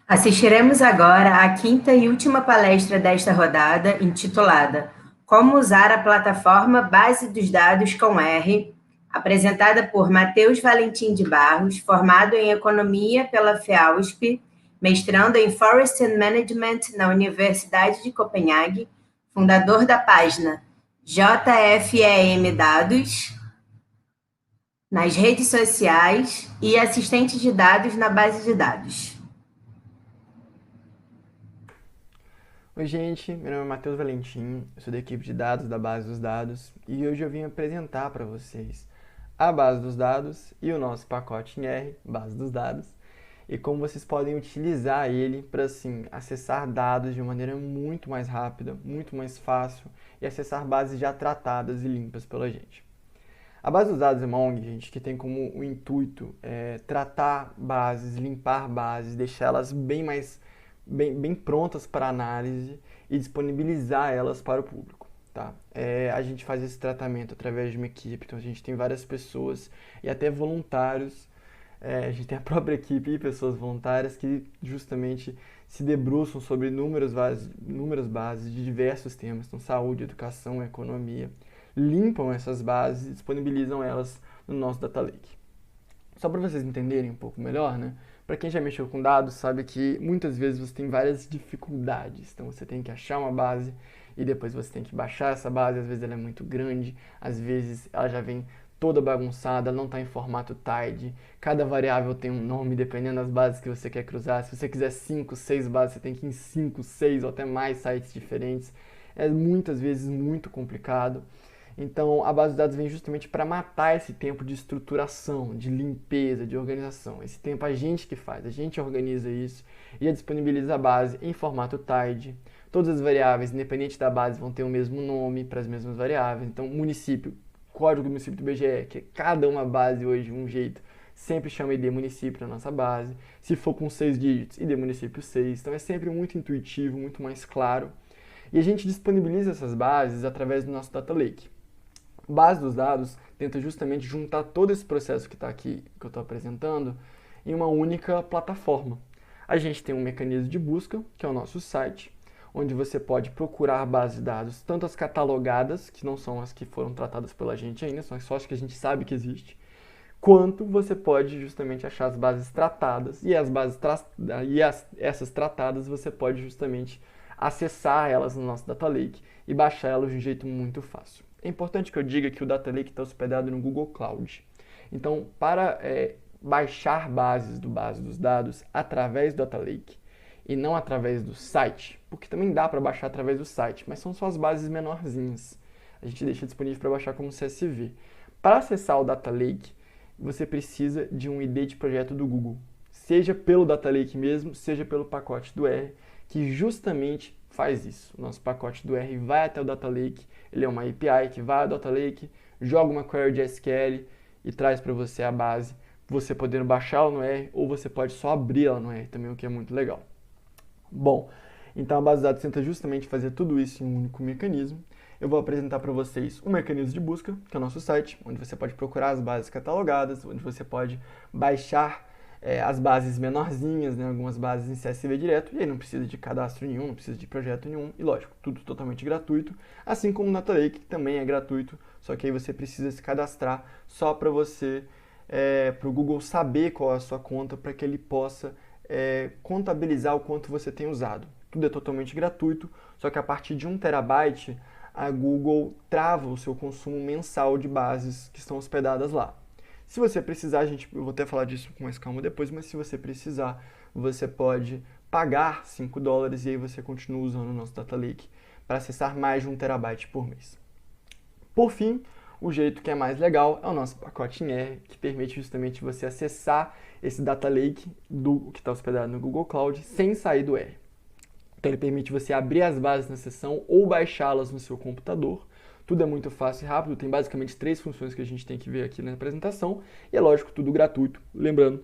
Assistiremos agora à quinta e última palestra desta rodada, intitulada Como usar a plataforma Base dos Dados com R, apresentada por Matheus Valentim de Barros, formado em Economia pela FEAUSP, mestrando em Forest and Management na Universidade de Copenhague, fundador da página JFEM Dados nas redes sociais e assistente de dados na base de dados. Oi, gente, meu nome é Matheus Valentim, eu sou da equipe de dados da Base dos Dados e hoje eu vim apresentar para vocês a base dos dados e o nosso pacote em R, base dos dados, e como vocês podem utilizar ele para assim acessar dados de uma maneira muito mais rápida, muito mais fácil e acessar bases já tratadas e limpas pela gente. A base dos dados é uma ONG, gente, que tem como o intuito tratar bases, limpar bases, deixá-las bem prontas para análise e disponibilizar elas para o público. Tá? A gente faz esse tratamento através de uma equipe, então a gente tem várias pessoas e até voluntários. A gente tem a própria equipe e pessoas voluntárias que justamente se debruçam sobre inúmeras bases de diversos temas, então saúde, educação, economia, limpam essas bases e disponibilizam elas no nosso Data Lake. Só para vocês entenderem um pouco melhor, né? Para quem já mexeu com dados, sabe que muitas vezes você tem várias dificuldades. Então você tem que achar uma base e depois você tem que baixar essa base. Às vezes ela é muito grande, às vezes ela já vem toda bagunçada, ela não está em formato TIDE. Cada variável tem um nome dependendo das bases que você quer cruzar. Se você quiser 5, 6 bases, você tem que ir em 5, 6 ou até mais sites diferentes. É muitas vezes muito complicado. Então, a base de dados vem justamente para matar esse tempo de estruturação, de limpeza, de organização. Esse tempo a gente que faz, a gente organiza isso e disponibiliza a base em formato TIDE. Todas as variáveis, independente da base, vão ter o mesmo nome para as mesmas variáveis. Então, município, código do município do BGE, que é cada uma base hoje um jeito, sempre chama ID município na nossa base. Se for com 6 dígitos, ID município 6. Então, é sempre muito intuitivo, muito mais claro. E a gente disponibiliza essas bases através do nosso Data Lake. Base dos dados tenta justamente juntar todo esse processo que está aqui, que eu estou apresentando, em uma única plataforma. A gente tem um mecanismo de busca, que é o nosso site, onde você pode procurar bases de dados, tanto as catalogadas, que não são as que foram tratadas pela gente ainda, são só as que a gente sabe que existe, quanto você pode justamente achar as bases tratadas, e essas tratadas você pode justamente acessar elas no nosso Data Lake e baixar elas de um jeito muito fácil. É importante que eu diga que o Data Lake está hospedado no Google Cloud. Então, para baixar bases do base dos dados através do Data Lake e não através do site, porque também dá para baixar através do site, mas são só as bases menorzinhas. A gente deixa disponível para baixar como CSV. Para acessar o Data Lake, você precisa de um ID de projeto do Google, seja pelo Data Lake mesmo, seja pelo pacote do R, que justamente faz isso. O nosso pacote do R vai até o Data Lake, ele é uma API que vai ao Data Lake, joga uma query de SQL e traz para você a base, você podendo baixá-la no R ou você pode só abrir ela no R também, o que é muito legal. Bom, então a base de dados tenta justamente fazer tudo isso em um único mecanismo. Eu vou apresentar para vocês o mecanismo de busca, que é o nosso site, onde você pode procurar as bases catalogadas, onde você pode baixar as bases menorzinhas, né, algumas bases em CSV direto, e aí não precisa de cadastro nenhum, não precisa de projeto nenhum, e lógico, tudo totalmente gratuito, assim como o Data Lake, que também é gratuito, só que aí você precisa se cadastrar só para você, para o Google saber qual é a sua conta, para que ele possa contabilizar o quanto você tem usado. Tudo é totalmente gratuito, só que a partir de 1 terabyte, a Google trava o seu consumo mensal de bases que estão hospedadas lá. Se você precisar, eu vou até falar disso com mais calma depois, mas se você precisar, você pode pagar $5 e aí você continua usando o nosso Data Lake para acessar mais de 1 terabyte por mês. Por fim, o jeito que é mais legal é o nosso pacote em R, que permite justamente você acessar esse Data Lake que está hospedado no Google Cloud sem sair do R. Então ele permite você abrir as bases na seção ou baixá-las no seu computador. Tudo é muito fácil e rápido, tem basicamente 3 funções que a gente tem que ver aqui na apresentação. E é lógico, tudo gratuito. Lembrando,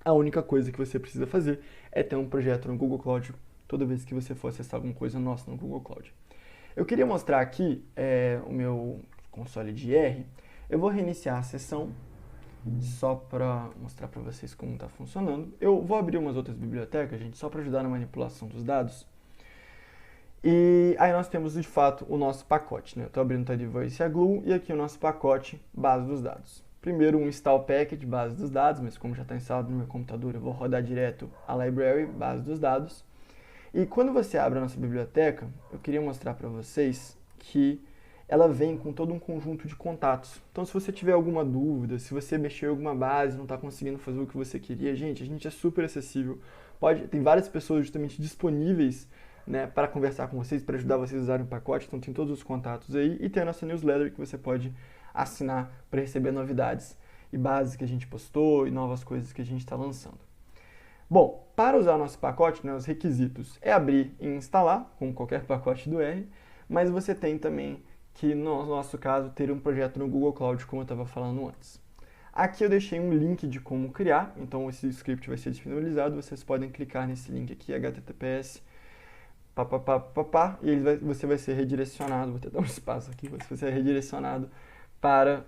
a única coisa que você precisa fazer é ter um projeto no Google Cloud toda vez que você for acessar alguma coisa nossa no Google Cloud. Eu queria mostrar aqui o meu console de R. Eu vou reiniciar a sessão só para mostrar para vocês como está funcionando. Eu vou abrir umas outras bibliotecas, gente, só para ajudar na manipulação dos dados. E aí nós temos, de fato, o nosso pacote, né? Eu estou abrindo o Tidyverse e a Glue, e aqui o nosso pacote base dos dados. Primeiro um install package, base dos dados, mas como já está instalado no meu computador, eu vou rodar direto a library, base dos dados. E quando você abre a nossa biblioteca, eu queria mostrar para vocês que ela vem com todo um conjunto de contatos. Então, se você tiver alguma dúvida, se você mexeu em alguma base e não está conseguindo fazer o que você queria, gente, a gente é super acessível. Tem várias pessoas justamente disponíveis, né, para conversar com vocês, para ajudar vocês a usarem o pacote. Então, tem todos os contatos aí. E tem a nossa newsletter que você pode assinar para receber novidades e bases que a gente postou e novas coisas que a gente está lançando. Bom, para usar o nosso pacote, né, os requisitos é abrir e instalar, como qualquer pacote do R, mas você tem também que, no nosso caso, ter um projeto no Google Cloud, como eu estava falando antes. Aqui eu deixei um link de como criar, então esse script vai ser disponibilizado, vocês podem clicar nesse link aqui, https, e você vai ser redirecionado, vou tentar um espaço aqui, você vai ser redirecionado para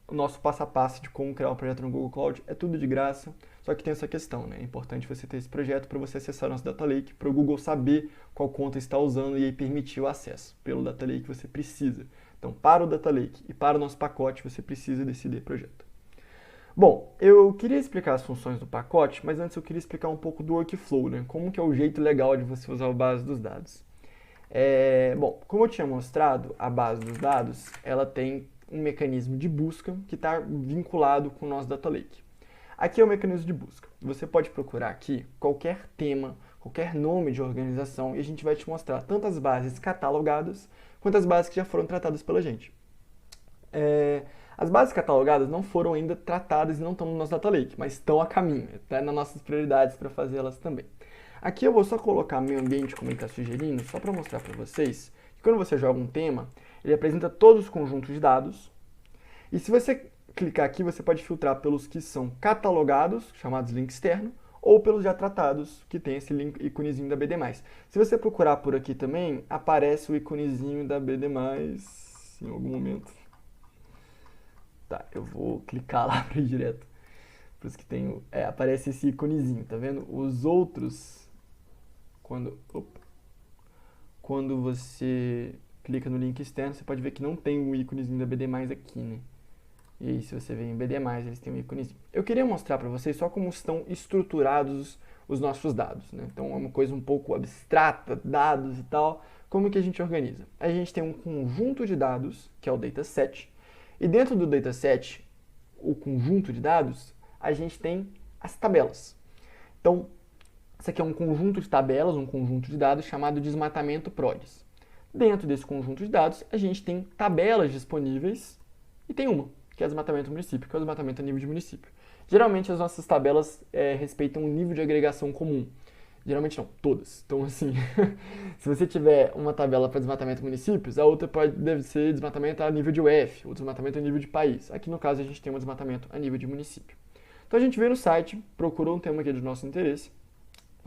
o nosso passo a passo de como criar um projeto no Google Cloud. É tudo de graça, só que tem essa questão, né? É importante você ter esse projeto para você acessar o nosso Data Lake, para o Google saber qual conta está usando e aí permitir o acesso pelo Data Lake que você precisa. Então, para o Data Lake e para o nosso pacote, você precisa desse projeto. Bom, eu queria explicar as funções do pacote, mas antes eu queria explicar um pouco do workflow, né? Como que é o jeito legal de você usar a base dos dados. Bom, como eu tinha mostrado, a base dos dados, ela tem um mecanismo de busca que está vinculado com o nosso Data Lake. Aqui é o mecanismo de busca. Você pode procurar aqui qualquer tema, qualquer nome de organização e a gente vai te mostrar tanto as bases catalogadas quanto as bases que já foram tratadas pela gente. As bases catalogadas não foram ainda tratadas e não estão no nosso Data Lake, mas estão a caminho, está nas nossas prioridades para fazê-las também. Aqui eu vou só colocar meio ambiente como ele está sugerindo, só para mostrar para vocês que quando você joga um tema, ele apresenta todos os conjuntos de dados. E se você clicar aqui, você pode filtrar pelos que são catalogados, chamados link externo, ou pelos já tratados, que tem esse link, íconezinho da BD+. Se você procurar por aqui também, aparece o íconezinho da BD+, em algum momento. Tá, eu vou clicar lá para ir direto. Por isso que tem, aparece esse íconezinho, tá vendo? Os outros, quando você clica no link externo, você pode ver que não tem o íconezinho da BD+, aqui, né? E aí, se você vem em BD+, eles têm um íconezinho. Eu queria mostrar para vocês só como estão estruturados os nossos dados, né? Então, é uma coisa um pouco abstrata, dados e tal. Como que a gente organiza? A gente tem um conjunto de dados, que é o dataset, e dentro do dataset, o conjunto de dados, a gente tem as tabelas. Então, isso aqui é um conjunto de tabelas, um conjunto de dados chamado desmatamento PRODES. Dentro desse conjunto de dados, a gente tem tabelas disponíveis e tem uma, que é o desmatamento município, que é o desmatamento a nível de município. Geralmente as nossas tabelas respeitam um nível de agregação comum. Geralmente não, todas. Então assim, se você tiver uma tabela para desmatamento de municípios, a outra deve ser desmatamento a nível de UF, ou desmatamento a nível de país. Aqui no caso a gente tem um desmatamento a nível de município. Então a gente vem no site, procura um tema que é de nosso interesse,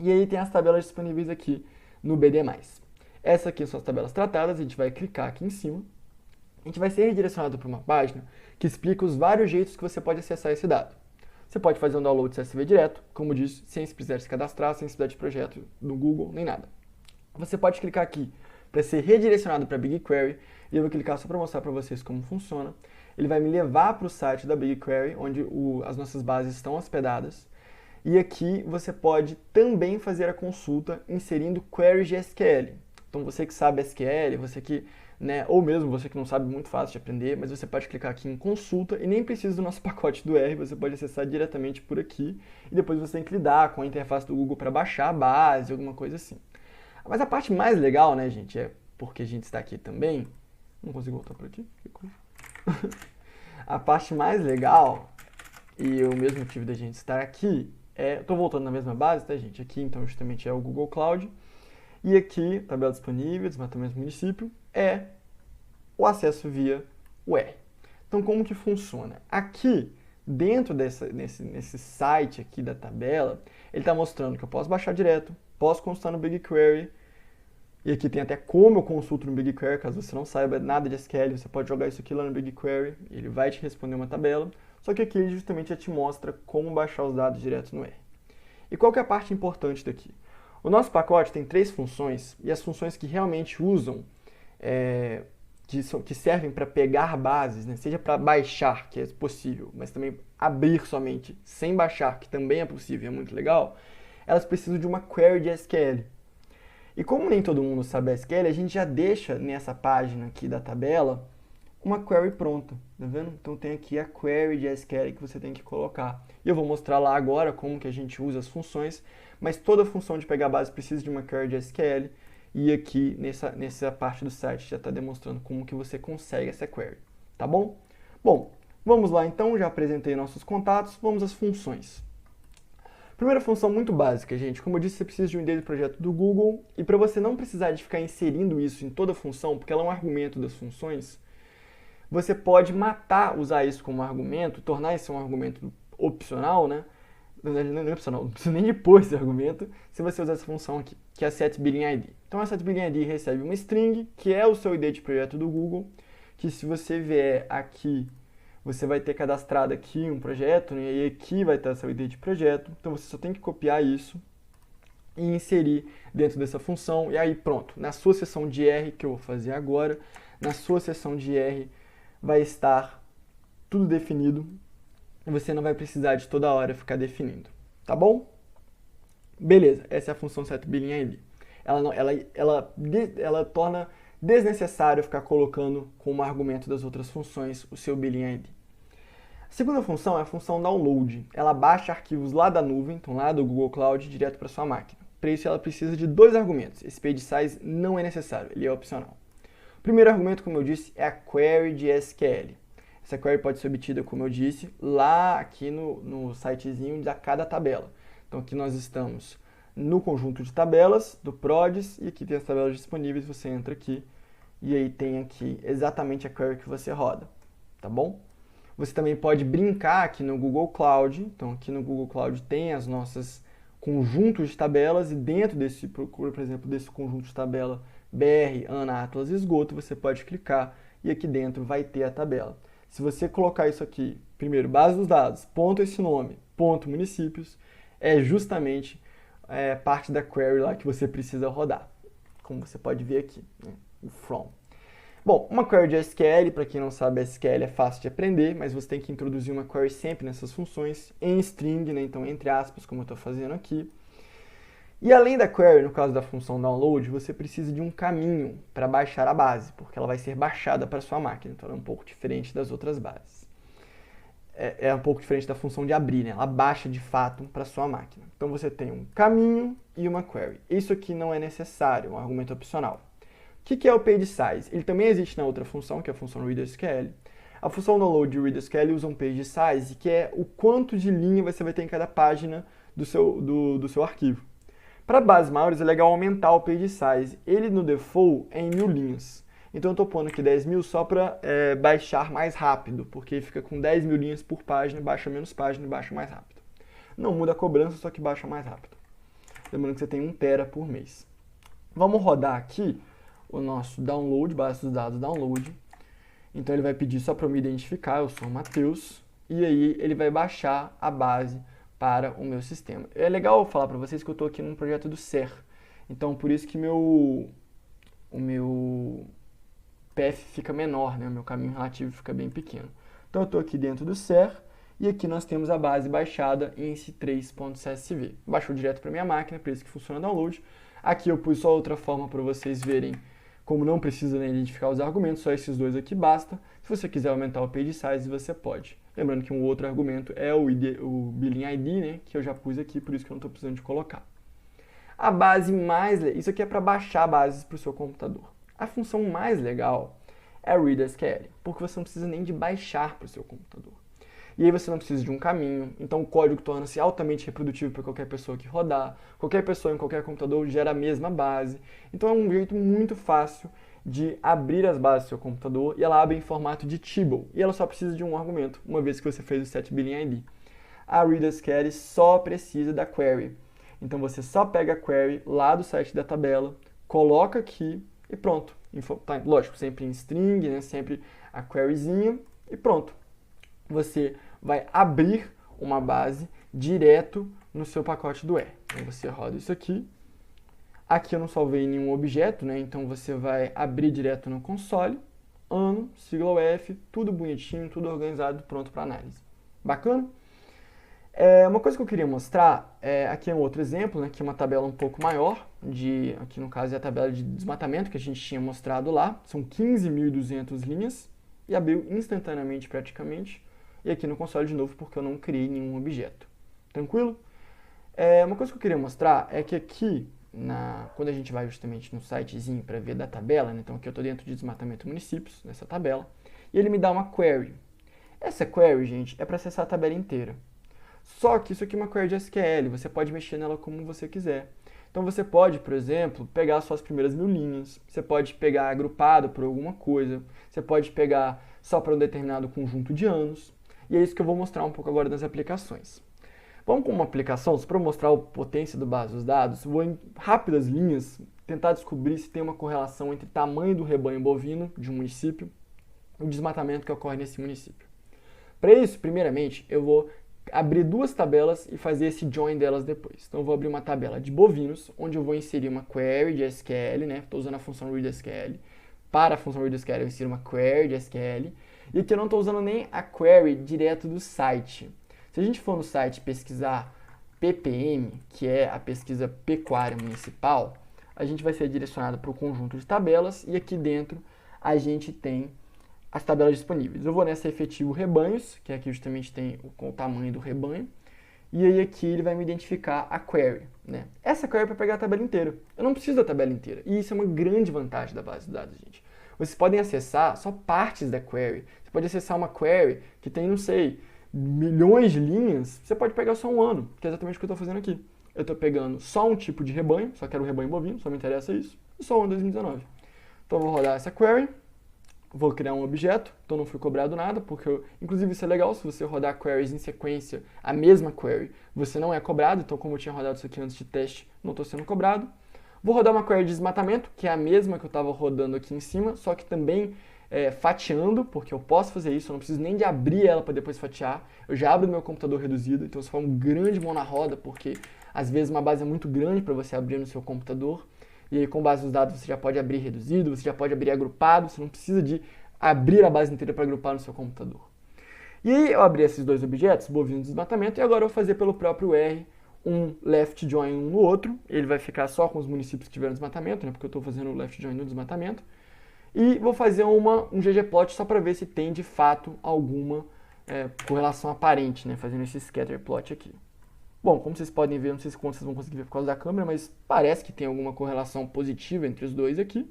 e aí tem as tabelas disponíveis aqui no BD+. Essas aqui são as tabelas tratadas, a gente vai clicar aqui em cima, a gente vai ser redirecionado para uma página que explica os vários jeitos que você pode acessar esse dado. Você pode fazer um download CSV direto, como disse, sem precisar se cadastrar, sem precisar de projeto no Google, nem nada. Você pode clicar aqui para ser redirecionado para BigQuery, e eu vou clicar só para mostrar para vocês como funciona. Ele vai me levar para o site da BigQuery, onde as nossas bases estão hospedadas. E aqui você pode também fazer a consulta inserindo queries de SQL. Então você que sabe SQL, você que, né, ou mesmo você que não sabe, muito fácil de aprender, mas você pode clicar aqui em consulta e nem precisa do nosso pacote do R, você pode acessar diretamente por aqui e depois você tem que lidar com a interface do Google para baixar a base, alguma coisa assim. Mas a parte mais legal, né, gente, é porque a gente está aqui também. Não consigo voltar por aqui? A parte mais legal, e o mesmo motivo da gente estar aqui, estou voltando na mesma base, tá, gente? Aqui, então, justamente é o Google Cloud. E aqui, tabela disponível, desmatamento do município, é o acesso via o R. Então, como que funciona? Aqui, dentro nesse site aqui da tabela, ele está mostrando que eu posso baixar direto, posso consultar no BigQuery, e aqui tem até como eu consulto no BigQuery, caso você não saiba nada de SQL, você pode jogar isso aqui lá no BigQuery, ele vai te responder uma tabela. só que aqui ele justamente já te mostra como baixar os dados direto no R. E qual que é a parte importante daqui? O nosso pacote tem 3 funções, e as funções que realmente usam, que servem para pegar bases, né? Seja para baixar, que é possível, mas também abrir somente sem baixar, que também é possível, é muito legal, elas precisam de uma query de SQL. E como nem todo mundo sabe SQL, a gente já deixa nessa página aqui da tabela uma query pronta, tá vendo? Então tem aqui a query de SQL que você tem que colocar. E eu vou mostrar lá agora como que a gente usa as funções, mas toda função de pegar base precisa de uma query de SQL, e aqui nessa parte do site já está demonstrando como que você consegue essa query, tá bom? Bom, vamos lá então, já apresentei nossos contatos, vamos às funções. Primeira função muito básica, gente. Como eu disse, você precisa de um ID do projeto do Google, e para você não precisar de ficar inserindo isso em toda função, porque ela é um argumento das funções, você pode usar isso como argumento, tornar isso um argumento opcional, né? Não é opcional, não precisa nem de pôr esse argumento, se você usar essa função aqui, que é a setBilling.id. Então a setBilling.id recebe uma string, que é o seu ID de projeto do Google, que se você vier aqui, você vai ter cadastrado aqui um projeto, né? E aqui vai estar seu ID de projeto, então você só tem que copiar isso e inserir dentro dessa função, e aí pronto, na sua seção de R, que eu vou fazer agora, na sua seção de R vai estar tudo definido, e você não vai precisar de toda hora ficar definindo, tá bom? Beleza, essa é a função setBilling.id. Ela torna desnecessário ficar colocando como argumento das outras funções o seu billing.id. A segunda função é a função download. Ela baixa arquivos lá da nuvem, então lá do Google Cloud, direto para sua máquina. Para isso ela precisa de 2 argumentos. Esse page size não é necessário, ele é opcional. O primeiro argumento, como eu disse, é a query de SQL. Essa query pode ser obtida, como eu disse, lá aqui no sitezinho de cada tabela. Então aqui nós estamos no conjunto de tabelas do PRODES, e aqui tem as tabelas disponíveis, você entra aqui e aí tem aqui exatamente a query que você roda, tá bom? Você também pode brincar aqui no Google Cloud, então aqui no Google Cloud tem as nossas conjuntos de tabelas, e dentro desse, por exemplo, desse conjunto de tabela BR, ANA, Atlas, Esgoto, você pode clicar e aqui dentro vai ter a tabela. Se você colocar isso aqui, primeiro, base dos dados, ponto esse nome, ponto municípios, é justamente parte da query lá que você precisa rodar, como você pode ver aqui, né? O from. Bom, uma query de SQL, para quem não sabe, SQL é fácil de aprender, mas você tem que introduzir uma query sempre nessas funções, em string, né? Então entre aspas, como eu estou fazendo aqui. E além da query, no caso da função download, você precisa de um caminho para baixar a base, porque ela vai ser baixada para sua máquina, então ela é um pouco diferente das outras bases. É um pouco diferente da função de abrir, né? Ela baixa de fato para sua máquina. Então você tem um caminho e uma query. Isso aqui não é necessário, é um argumento opcional. O que é o page size? Ele também existe na outra função, que é a função readerSQL. A função download e readerSQL usa um page size, que é o quanto de linha você vai ter em cada página do seu arquivo. Para bases maiores é legal aumentar o page size. Ele no default é em 1000 linhas. Então eu estou pondo aqui 10.000 só para baixar mais rápido, porque fica com 10.000 linhas por página, baixa menos página e baixa mais rápido. Não muda a cobrança, só que baixa mais rápido. Lembrando que você tem 1 TB por mês. Vamos rodar aqui o nosso download, base dos dados download. Então ele vai pedir só para eu me identificar, eu sou o Matheus, e aí ele vai baixar a base para o meu sistema. É legal falar para vocês que eu estou aqui num projeto do SER, então por isso que o meu path fica menor, né? O meu caminho relativo fica bem pequeno. Então eu estou aqui dentro do SER, e aqui nós temos a base baixada em ENC3.csv. Baixou direto para minha máquina, por isso que funciona o download. Aqui eu pus só outra forma para vocês verem como não precisa, né, identificar os argumentos, só esses dois aqui basta. Se você quiser aumentar o page size, você pode. Lembrando que um outro argumento é o billing.id, né, que eu já pus aqui, por isso que eu não estou precisando de colocar. A base mais... Isso aqui é para baixar bases para o seu computador. A função mais legal é a readerSQL, porque você não precisa nem de baixar para o seu computador. E aí você não precisa de um caminho, então o código torna-se altamente reprodutivo para qualquer pessoa que rodar, qualquer pessoa em qualquer computador gera a mesma base. Então é um jeito muito fácil de abrir as bases do seu computador, e ela abre em formato de table, e ela só precisa de um argumento, uma vez que você fez o setBilling.id. A readerSQL só precisa da query. Então você só pega a query lá do site da tabela, coloca aqui e pronto. Tá, lógico, sempre em string, né? Sempre a queryzinha e pronto. Você vai abrir uma base direto no seu pacote do R. Então você roda isso aqui. Aqui eu não salvei nenhum objeto, né? Então você vai abrir direto no console, ano, sigla UF, tudo bonitinho, tudo organizado, pronto para análise. Bacana? Uma coisa que eu queria mostrar, aqui é um outro exemplo, né, que é uma tabela um pouco maior, aqui no caso é a tabela de desmatamento que a gente tinha mostrado lá, são 15.200 linhas, e abriu instantaneamente praticamente, e aqui no console de novo porque eu não criei nenhum objeto. Tranquilo? Uma coisa que eu queria mostrar é que aqui, quando a gente vai justamente no sitezinho para ver da tabela, né, então aqui eu estou dentro de desmatamento municípios, nessa tabela, e ele me dá uma query. Essa query, gente, é para acessar a tabela inteira. Só que isso aqui é uma query de SQL, você pode mexer nela como você quiser. Então você pode, por exemplo, pegar suas primeiras 1000 linhas, você pode pegar agrupado por alguma coisa, você pode pegar só para um determinado conjunto de anos, e é isso que eu vou mostrar um pouco agora nas aplicações. Vamos com uma aplicação, só para mostrar a potência do base dos dados, vou em rápidas linhas tentar descobrir se tem uma correlação entre tamanho do rebanho bovino de um município e o desmatamento que ocorre nesse município. Para isso, primeiramente, eu vou abrir duas tabelas e fazer esse join delas depois. Então eu vou abrir uma tabela de bovinos, onde eu vou inserir uma query de SQL, né? Estou usando a função readSQL. Para a função readSQL eu insiro uma query de SQL. E aqui eu não estou usando nem a query direto do site. Se a gente for no site pesquisar PPM, que é a pesquisa pecuária municipal, a gente vai ser direcionado para o conjunto de tabelas e aqui dentro a gente tem as tabelas disponíveis. Eu vou nessa efetivo rebanhos, que aqui justamente tem o tamanho do rebanho, e aí aqui ele vai me identificar a query, né? Essa query é para pegar a tabela inteira. Eu não preciso da tabela inteira, e isso é uma grande vantagem da base de dados, gente. Vocês podem acessar só partes da query. Você pode acessar uma query que tem, não sei, milhões de linhas, você pode pegar só um ano, que é exatamente o que eu estou fazendo aqui. Eu estou pegando só um tipo de rebanho, só quero o rebanho bovino, só me interessa isso, e só o ano 2019. Então eu vou rodar essa query, vou criar um objeto, então não fui cobrado nada, porque, inclusive isso é legal, se você rodar queries em sequência, a mesma query, você não é cobrado, então como eu tinha rodado isso aqui antes de teste, não estou sendo cobrado. Vou rodar uma query de desmatamento, que é a mesma que eu estava rodando aqui em cima, só que também fatiando, porque eu posso fazer isso, eu não preciso nem de abrir ela para depois fatiar, eu já abro no meu computador reduzido, então isso foi um grande mão na roda, porque às vezes uma base é muito grande para você abrir no seu computador, e aí com base dos dados você já pode abrir reduzido, você já pode abrir agrupado, você não precisa de abrir a base inteira para agrupar no seu computador. E aí eu abri esses dois objetos, bovino e desmatamento, e agora eu vou fazer pelo próprio R um left join um no outro, ele vai ficar só com os municípios que tiveram desmatamento, né, porque eu estou fazendo o left join no desmatamento, e vou fazer um ggplot só para ver se tem de fato alguma correlação aparente, né, fazendo esse scatter plot aqui. Bom, como vocês podem ver, não sei se vocês vão conseguir ver por causa da câmera, mas parece que tem alguma correlação positiva entre os dois aqui.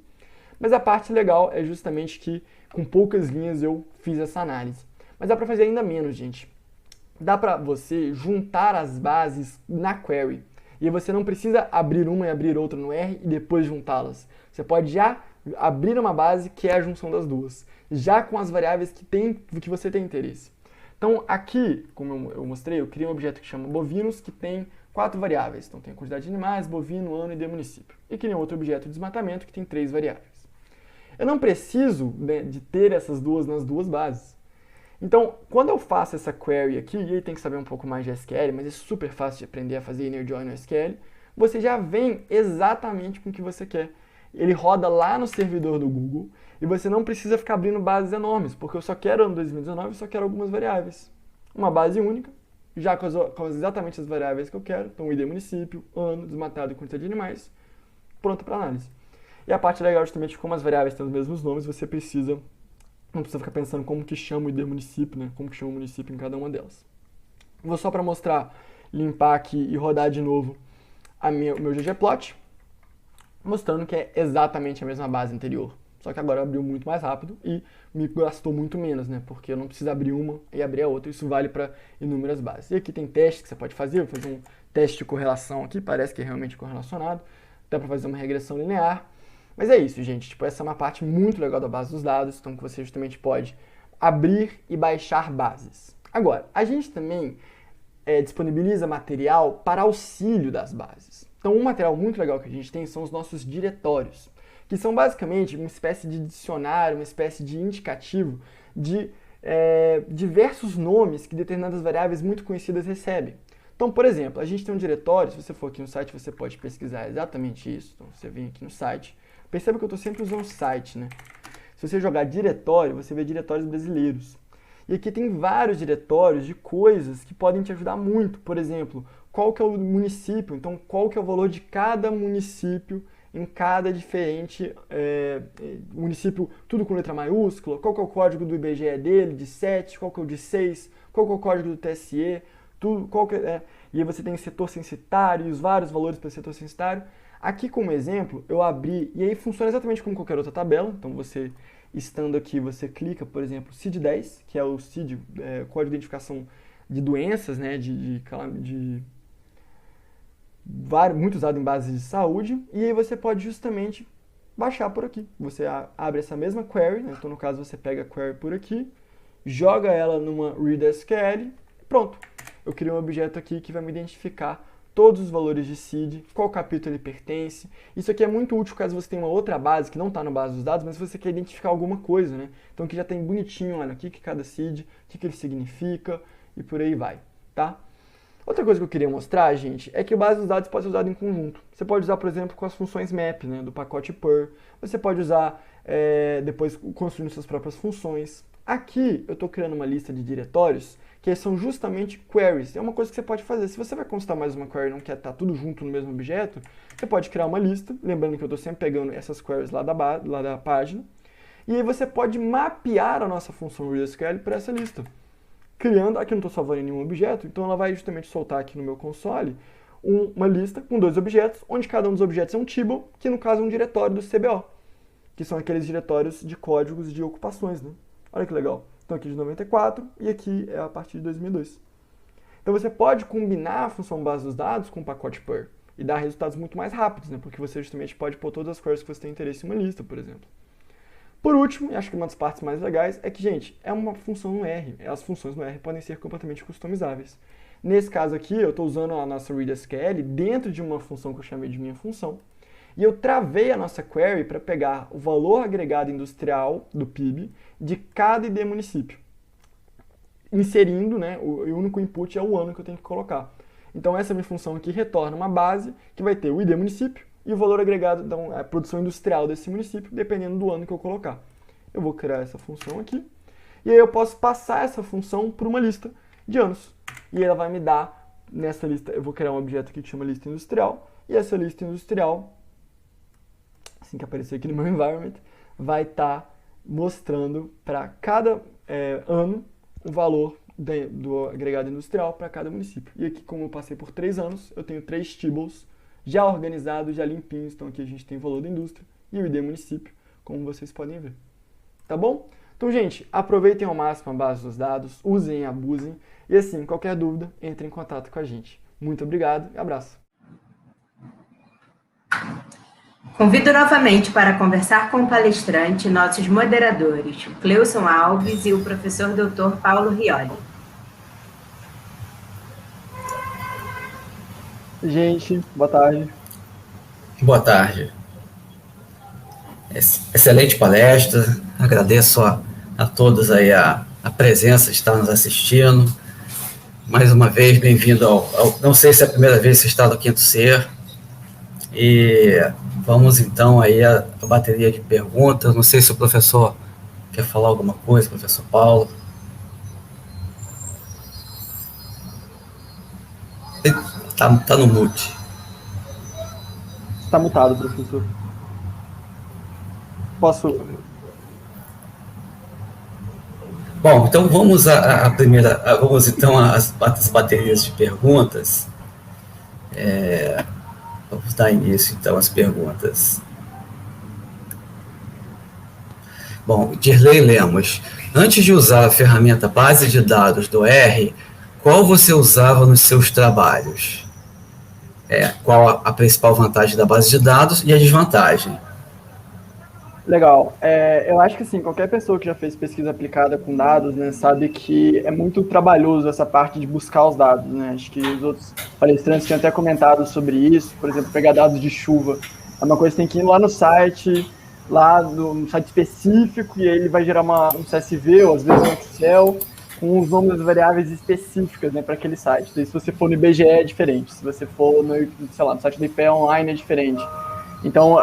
Mas a parte legal é justamente que com poucas linhas eu fiz essa análise. Mas dá para fazer ainda menos, gente. Dá para você juntar as bases na query. E você não precisa abrir uma e abrir outra no R e depois juntá-las. Você pode já abrir uma base que é a junção das duas, já com as variáveis que você tem interesse. Então aqui, como eu mostrei, eu criei um objeto que chama bovinos, que tem 4 variáveis. Então tem a quantidade de animais, bovino, ano e de município. E criei outro objeto de desmatamento que tem 3 variáveis. Eu não preciso, né, de ter essas duas nas duas bases. Então, quando eu faço essa query aqui, e aí tem que saber um pouco mais de SQL, mas é super fácil de aprender a fazer inner join no SQL, você já vem exatamente com o que você quer. Ele roda lá no servidor do Google e você não precisa ficar abrindo bases enormes, porque eu só quero ano 2019 e só quero algumas variáveis. Uma base única, já com exatamente as variáveis que eu quero, então ID município, ano, desmatado e quantidade de animais, pronto para análise. E a parte legal justamente como as variáveis têm os mesmos nomes, você não precisa ficar pensando como que chama o ID município, né? Como que chama o município em cada uma delas. Vou só para mostrar, limpar aqui e rodar de novo o meu ggplot, mostrando que é exatamente a mesma base anterior. Só que agora abriu muito mais rápido e me gastou muito menos, né? Porque eu não preciso abrir uma e abrir a outra. Isso vale para inúmeras bases. E aqui tem testes que você pode fazer. Vou fazer um teste de correlação aqui. Parece que é realmente correlacionado. Dá para fazer uma regressão linear. Mas é isso, gente. Tipo, essa é uma parte muito legal da base dos dados. Então, que você justamente pode abrir e baixar bases. Agora, a gente também disponibiliza material para auxílio das bases. Então, um material muito legal que a gente tem são os nossos diretórios, que são basicamente uma espécie de dicionário, uma espécie de indicativo de diversos nomes que determinadas variáveis muito conhecidas recebem. Então, por exemplo, a gente tem um diretório, se você for aqui no site, você pode pesquisar exatamente isso. Então, você vem aqui no site. Perceba que eu estou sempre usando o site, né? Se você jogar diretório, você vê diretórios brasileiros. E aqui tem vários diretórios de coisas que podem te ajudar muito. Por exemplo, qual que é o município, então qual que é o valor de cada município em cada diferente município, tudo com letra maiúscula, qual que é o código do IBGE dele, de 7, qual que é o de 6, qual que é o código do TSE, tudo, qual que é, e aí você tem setor censitário e os vários valores para setor censitário. Aqui como exemplo, eu abri, e aí funciona exatamente como qualquer outra tabela, então você, estando aqui, você clica, por exemplo, CID-10, que é o CID, Código de Identificação de Doenças, né, muito usado em bases de saúde, e aí você pode justamente baixar por aqui. Você abre essa mesma query, né, então no caso você pega a query por aqui, joga ela numa read.sql, pronto. Eu criei um objeto aqui que vai me identificar todos os valores de CID, qual capítulo ele pertence. Isso aqui é muito útil caso você tenha uma outra base que não está na base dos dados, mas você quer identificar alguma coisa, né? Então aqui já tem bonitinho, olha, aqui que cada CID, o que ele significa e por aí vai, tá? Outra coisa que eu queria mostrar, gente, é que a base dos dados pode ser usada em conjunto. Você pode usar, por exemplo, com as funções map, né, do pacote per. Você pode usar depois construindo suas próprias funções. Aqui eu estou criando uma lista de diretórios que são justamente queries. É uma coisa que você pode fazer. Se você vai consultar mais uma query e não quer estar tudo junto no mesmo objeto, você pode criar uma lista, lembrando que eu estou sempre pegando essas queries lá da página, e aí você pode mapear a nossa função read.sql para essa lista. Criando, aqui eu não estou salvando nenhum objeto, então ela vai justamente soltar aqui no meu console uma lista com 2 objetos, onde cada um dos objetos é um table, que no caso é um diretório do CBO, que são aqueles diretórios de códigos de ocupações, né? Olha que legal. Então aqui de 94 e aqui é a partir de 2002. Então você pode combinar a função base dos dados com o pacote per e dar resultados muito mais rápidos, né? Porque você justamente pode pôr todas as queries que você tem interesse em uma lista, por exemplo. Por último, e acho que uma das partes mais legais é que, gente, é uma função no R. As funções no R podem ser completamente customizáveis. Nesse caso aqui, eu estou usando a nossa read.sql dentro de uma função que eu chamei de minha função. E eu travei a nossa query para pegar o valor agregado industrial do PIB de cada ID município. Inserindo, né, o único input é o ano que eu tenho que colocar. Então essa minha função aqui retorna uma base que vai ter o ID município e o valor agregado da produção industrial desse município, dependendo do ano que eu colocar. Eu vou criar essa função aqui, e aí eu posso passar essa função por uma lista de anos. E ela vai me dar, nessa lista, eu vou criar um objeto aqui que chama lista industrial, e essa lista industrial, assim que aparecer aqui no meu environment, vai estar mostrando para cada ano o valor do agregado industrial para cada município. E aqui, como eu passei por 3 anos, eu tenho 3 tables já organizados, já limpinhos. Então aqui a gente tem o valor da indústria e o ID município, como vocês podem ver. Tá bom? Então, gente, aproveitem ao máximo a base dos dados, usem e abusem. E assim, qualquer dúvida, entre em contato com a gente. Muito obrigado e abraço. Convido novamente para conversar com o palestrante nossos moderadores, o Cleuson Alves e o professor Dr. Paulo Rioli. Gente, boa tarde. Boa tarde. Excelente palestra. Agradeço a todos aí a presença, de estar nos assistindo. Mais uma vez, bem-vindo não sei se é a primeira vez que você está no Quinto Ser. E vamos então aí a bateria de perguntas. Não sei se o professor quer falar alguma coisa, professor Paulo. Tá no mute. Está mutado, professor. Posso? Bom, então vamos vamos então às baterias de perguntas. Vamos dar início então às perguntas. Bom, Dirley Lemos, antes de usar a ferramenta base de dados do R, qual você usava nos seus trabalhos? Qual a principal vantagem da base de dados e a desvantagem? Legal. Eu acho que assim, qualquer pessoa que já fez pesquisa aplicada com dados, né, sabe que é muito trabalhoso essa parte de buscar os dados, né? Acho que os outros palestrantes tinham até comentado sobre isso, por exemplo, pegar dados de chuva. É uma coisa que tem que ir lá no site, lá no site específico, e aí ele vai gerar um CSV, ou às vezes um Excel, com os nomes das variáveis específicas, né, para aquele site. Então, se você for no IBGE é diferente, se você for no, sei lá, no site do IPE Online é diferente. Então,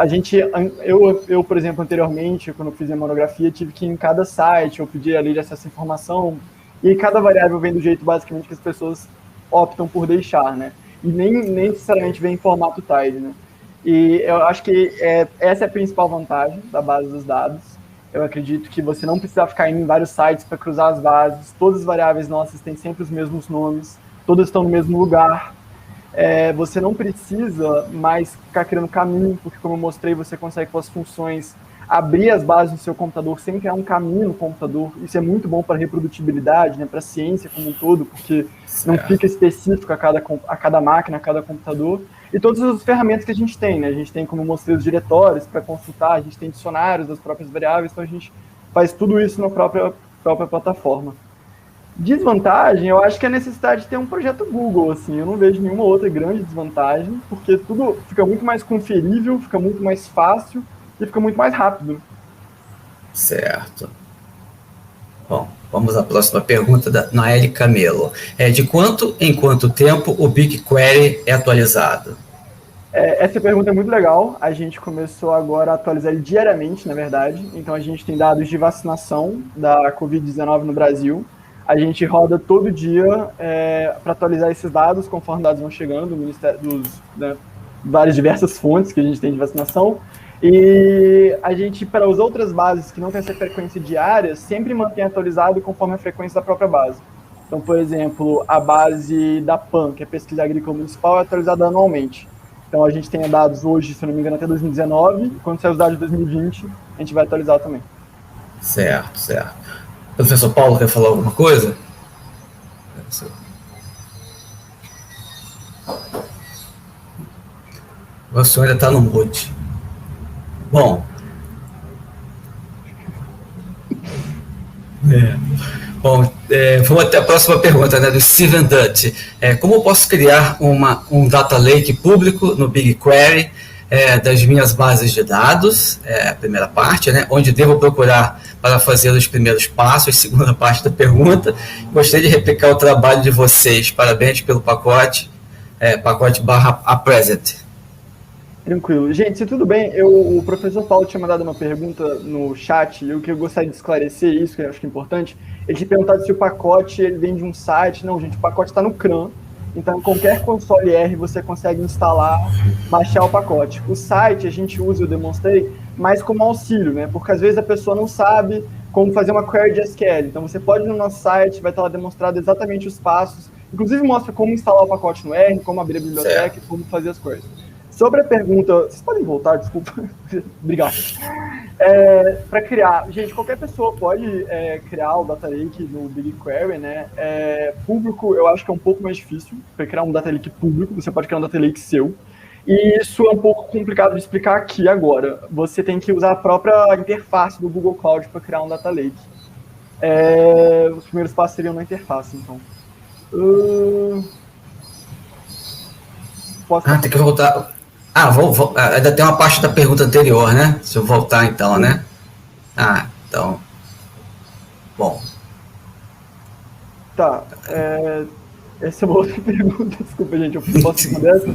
eu, por exemplo, anteriormente, quando eu fiz a monografia, tive que ir em cada site, eu pedi a lei de acesso à informação, e cada variável vem do jeito, basicamente, que as pessoas optam por deixar, né? E nem necessariamente vem em formato TIDE, né? E eu acho que essa é a principal vantagem da base dos dados. Eu acredito que você não precisa ficar indo em vários sites para cruzar as bases, todas as variáveis nossas têm sempre os mesmos nomes, todas estão no mesmo lugar. Você não precisa mais ficar criando caminho, porque como eu mostrei, você consegue com as funções abrir as bases do seu computador sem criar um caminho no computador. Isso é muito bom para a reprodutibilidade, né, para a ciência como um todo, porque não fica específico a cada máquina, a cada computador. E todas as ferramentas que a gente tem, né? A gente tem, como eu mostrei, os diretórios para consultar, a gente tem dicionários das próprias variáveis, então a gente faz tudo isso na própria plataforma. Desvantagem, eu acho que é a necessidade de ter um projeto Google, assim, eu não vejo nenhuma outra grande desvantagem, porque tudo fica muito mais conferível, fica muito mais fácil e fica muito mais rápido. Certo. Bom, vamos à próxima pergunta da Naeli Camelo. De quanto em quanto tempo o BigQuery é atualizado? Essa pergunta é muito legal. A gente começou agora a atualizar ele diariamente, na verdade. Então, a gente tem dados de vacinação da Covid-19 no Brasil. A gente roda todo dia para atualizar esses dados, conforme os dados vão chegando do Ministério, várias diversas fontes que a gente tem de vacinação. E a gente, para as outras bases que não têm essa frequência diária, sempre mantém atualizado conforme a frequência da própria base. Então, por exemplo, a base da PAN, que é Pesquisa Agrícola Municipal, é atualizada anualmente. Então, a gente tem dados hoje, se não me engano, até 2019, e quando sair os dados de 2020, a gente vai atualizar também. Certo. Professor Paulo, quer falar alguma coisa? O senhor ainda está no mute. Bom. Vamos até a próxima pergunta, né, do Steven Dutt. Como eu posso criar um data lake público no BigQuery das minhas bases de dados? A primeira parte, né, onde devo procurar para fazer os primeiros passos. Segunda parte da pergunta. Gostaria de replicar o trabalho de vocês. Parabéns pelo pacote /present. Tranquilo. Gente, se tudo bem, o professor Paulo tinha mandado uma pergunta no chat, e o que eu gostaria de esclarecer, isso que eu acho que é importante, ele tinha perguntado se o pacote ele vem de um site. Não, gente, o pacote está no CRAN, então em qualquer console R você consegue instalar, baixar o pacote. O site a gente usa, eu demonstrei, mais como auxílio, né? Porque às vezes a pessoa não sabe como fazer uma query de SQL, então você pode ir no nosso site, vai estar lá demonstrado exatamente os passos, inclusive mostra como instalar o pacote no R, como abrir a biblioteca, como fazer as coisas. Sobre a pergunta, vocês podem voltar, desculpa, obrigado. Para criar, gente, qualquer pessoa pode criar o Data Lake no BigQuery, né? Público, eu acho que é um pouco mais difícil. Para criar um Data Lake público, você pode criar um Data Lake seu. E isso é um pouco complicado de explicar aqui agora. Você tem que usar a própria interface do Google Cloud para criar um Data Lake. Os primeiros passos seriam na interface, então. Tem que voltar. Ainda tem uma parte da pergunta anterior, né? Se eu voltar, então, né? Então. Bom. Tá. Essa é uma outra pergunta. Desculpa, gente. Eu posso responder essa?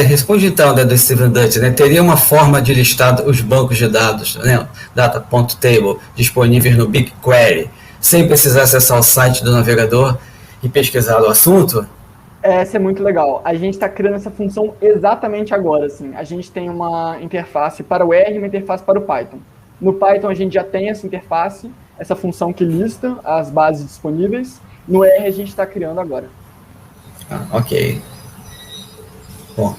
Responde então, né, do Steven Dutt, né? Teria uma forma de listar os bancos de dados, né? Data.table, disponíveis no BigQuery, sem precisar acessar o site do navegador e pesquisar o assunto? Essa é muito legal. A gente está criando essa função exatamente agora. Assim. A gente tem uma interface para o R e uma interface para o Python. No Python, a gente já tem essa interface, essa função que lista as bases disponíveis. No R, a gente está criando agora. Ok. Bom,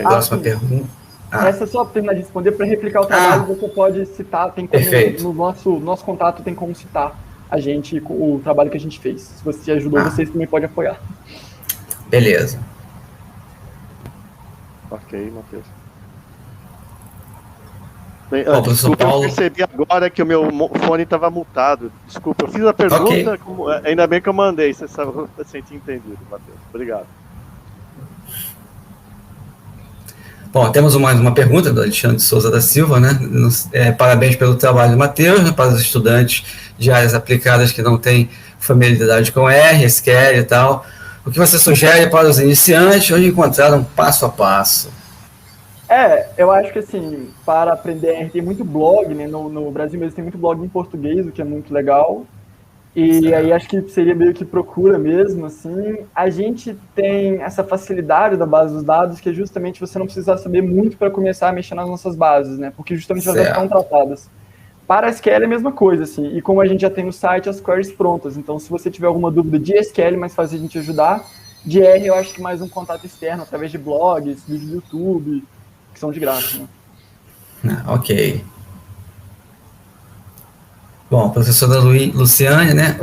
próxima pergunta. Essa só para terminar de responder, para replicar o trabalho, você pode citar, tem como, no nosso contato tem como citar a gente, o trabalho que a gente fez. Se você ajudou, vocês também podem apoiar. Beleza. Ok, Matheus. Bem, desculpa, eu percebi agora que o meu fone estava mutado. Desculpa, eu fiz a pergunta, ainda bem que eu mandei, você tinha entendido, Matheus. Obrigado. Bom, temos uma pergunta do Alexandre de Souza da Silva, né? Parabéns pelo trabalho do Matheus, né, para os estudantes de áreas aplicadas que não têm familiaridade com R, SQL e tal. O que você sugere para os iniciantes onde encontrar um passo a passo? Eu acho que, assim, para aprender R tem muito blog, né? No Brasil mesmo tem muito blog em português, o que é muito legal. E certo. Aí acho que seria meio que procura mesmo, assim. A gente tem essa facilidade da base dos dados, que é justamente você não precisar saber muito para começar a mexer nas nossas bases, né? Porque justamente elas já estão tratadas. Para SQL é a mesma coisa, assim. E como a gente já tem no site as queries prontas, então se você tiver alguma dúvida de SQL, mais fácil a gente ajudar. De R eu acho que mais um contato externo, através de blogs, vídeos do YouTube, que são de graça, né? Ok. Bom, professora Luciane, né?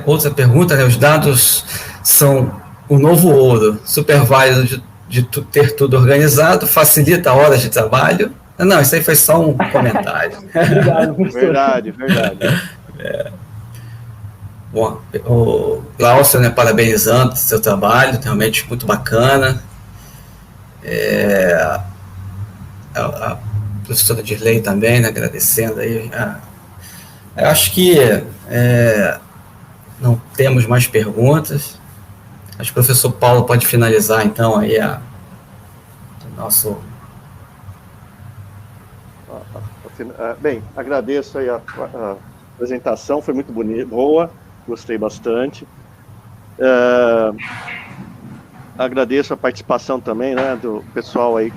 Outra pergunta, né? Os dados são o novo ouro, super válido de ter tudo organizado, facilita horas de trabalho. Não, isso aí foi só um comentário. Obrigado, verdade. Bom, o Glaucio, né, parabenizando o seu trabalho, realmente muito bacana. A professora Dirley também, né, agradecendo aí. Eu acho que não temos mais perguntas. Acho que o professor Paulo pode finalizar, então, aí o nosso... Bem, agradeço aí a apresentação, foi muito bonita, boa, gostei bastante. Agradeço a participação também, né, do pessoal aí,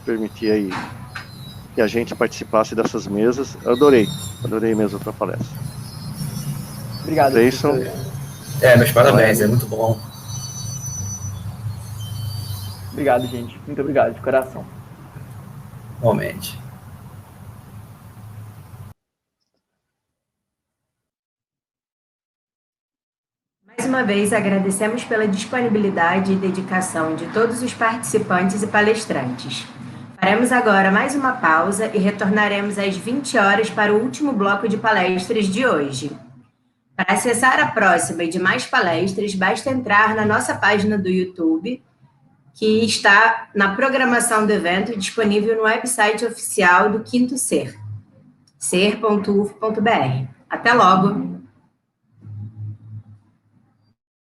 permitir aí que a gente participasse dessas mesas. Adorei mesmo a tua palestra. Obrigado. Jason. Meus parabéns, é muito bom. Obrigado, gente. Muito obrigado, de coração. Realmente. Mais uma vez, agradecemos pela disponibilidade e dedicação de todos os participantes e palestrantes. Faremos agora mais uma pausa e retornaremos às 20 horas para o último bloco de palestras de hoje. Para acessar a próxima e demais palestras, basta entrar na nossa página do YouTube, que está na programação do evento disponível no website oficial do Quinto Ser, ser.uf.br. Até logo!